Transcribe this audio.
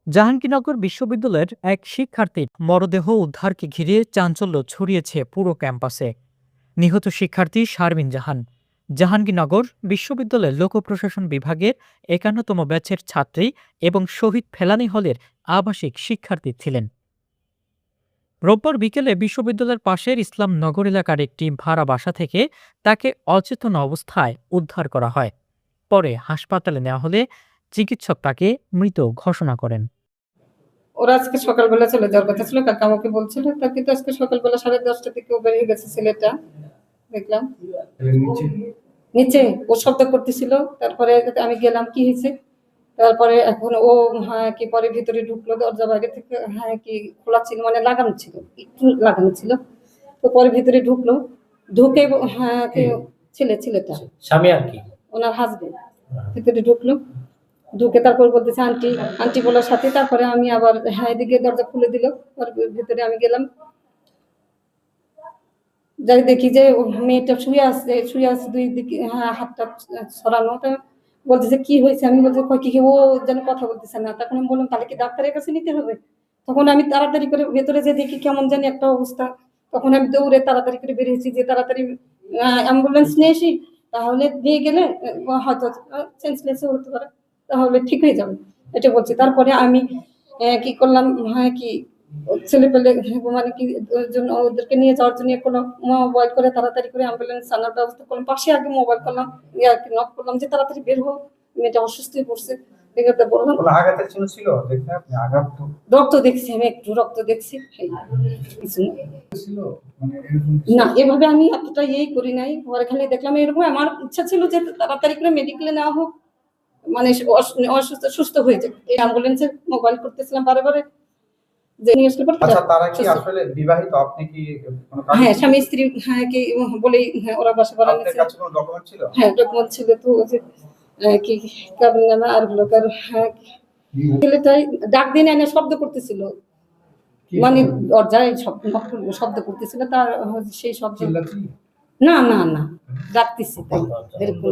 জাহাঙ্গীরনগর বিশ্ববিদ্যালয়ের এক শিক্ষার্থীর মরদেহ উদ্ধারকে ঘিরে চাঞ্চল্য ছড়িয়েছে পুরো ক্যাম্পাসে। নিহত শিক্ষার্থী শারমিন জাহান জাহাঙ্গীরনগর বিশ্ববিদ্যালয়ের লোক প্রশাসন বিভাগের ৫১তম ব্যাচের ছাত্রী এবং শহীদ ফেলানী হলের আবাসিক শিক্ষার্থী ছিলেন। রোববার বিকেলে বিশ্ববিদ্যালয়ের পাশের ইসলামনগর এলাকার একটি ভাড়া বাসা থেকে তাকে অচেতন অবস্থায় উদ্ধার করা হয়। পরে হাসপাতালে নেওয়া হলে চিকিৎসক তাকে মৃত ঘোষণা করেন। ওরা আজকে সকালবেলা চলে যাওয়ার কথা ছিল, কাকা আমাকে বলছিল, তা কিন্তু আজকে সকালবেলা 10:30টার দিকে ও বেরিয়ে গেছে। ছেলেটা দেখলাম নিচে ও শব্দ করতেছিল। তারপরে আমি গেলাম, কি হয়েছে? তারপরে এখন ও কি পরে ভিতরে ঢুকলো, দরজা বাইরে থেকে কি খোলা ছিল, মানে লাগানো ছিল, একটু লাগানো ছিল। তো পরে ভিতরে ঢুকলো, ঢুকে কি ছেলেটা স্বামী আর কি ওনার হাজবেন্ড ভিতরে ঢুকলো, ঢুকে তারপর বলতেছে আন্টি আন্টি বলার সাথে তারপরে আমি আবার এদিকে দরজা খুলে দিল। ভিতরে আমি গেলাম, যাই দেখি যে মেয়েটা শুয়ে আছে দুই দিকে হাতটা ছড়ানো। বলতেছে কি হয়েছে? আমি বলছি কি ও যেন কথা বলতেছে না। তখন আমি বললাম তাহলে কি ডাক্তারের কাছে নিতে হবে? তখন আমি তাড়াতাড়ি করে ভেতরে যে দেখি কেমন জানি একটা অবস্থা। তখন আমি দৌড়ে তাড়াতাড়ি করে বেরিয়েছি যে তাড়াতাড়ি অ্যাম্বুলেন্স নিয়ে আসি, তাহলে নিয়ে গেলে হয়তো সেন্সলেসও হতে পারে, তাহলে ঠিক হয়ে যাবে, এটা বলছি। তারপরে আমি কি করলাম, কি ছেলে পেলে মানে কি জন্য ওদেরকে নিয়ে যাওয়ার জন্য কোনো মোবাইল করে তাড়াতাড়ি করে অ্যাম্বুলেন্স আনার ব্যবস্থা করলাম। পাশে আগে মোবাইল করলাম, নক করলাম যে তাড়াতাড়ি বের হোক, মেয়েটা অসুস্থ হয়ে পড়ছে। বললাম রক্ত দেখছি, আমি একটু রক্ত দেখছি, না এভাবে আমি এতটা করি নাই। পরে খালি দেখলাম এরকম, আমার ইচ্ছা ছিল যে তাড়াতাড়ি করে মেডিকেলে নেওয়া হোক, মানে সুস্থ হয়ে যাবে। এই অ্যাম্বুলেন্সে মোবাইল করতেছিলাম বারে যে নিয়ে আসলে। আচ্ছা, তারা কি আসলে বিবাহিত? আপনি কি কোনো কাজ? হ্যাঁ, স্বামী স্ত্রী কি বলেই ওরা বাসা ভাড়া নিয়েছে। আপনার কাছে কোনো ডকুমেন্ট ছিল? হ্যাঁ, ডকুমেন্ট ছিল। তো যে কি কাবিন নামা আর লোকের ছেলেটাই ডাক দিন এনে শব্দ করতেছিল, মানে দরজায় শব্দ করতেছিল, তার সেই শব্দ না ডাকতেছি তাই এরকম।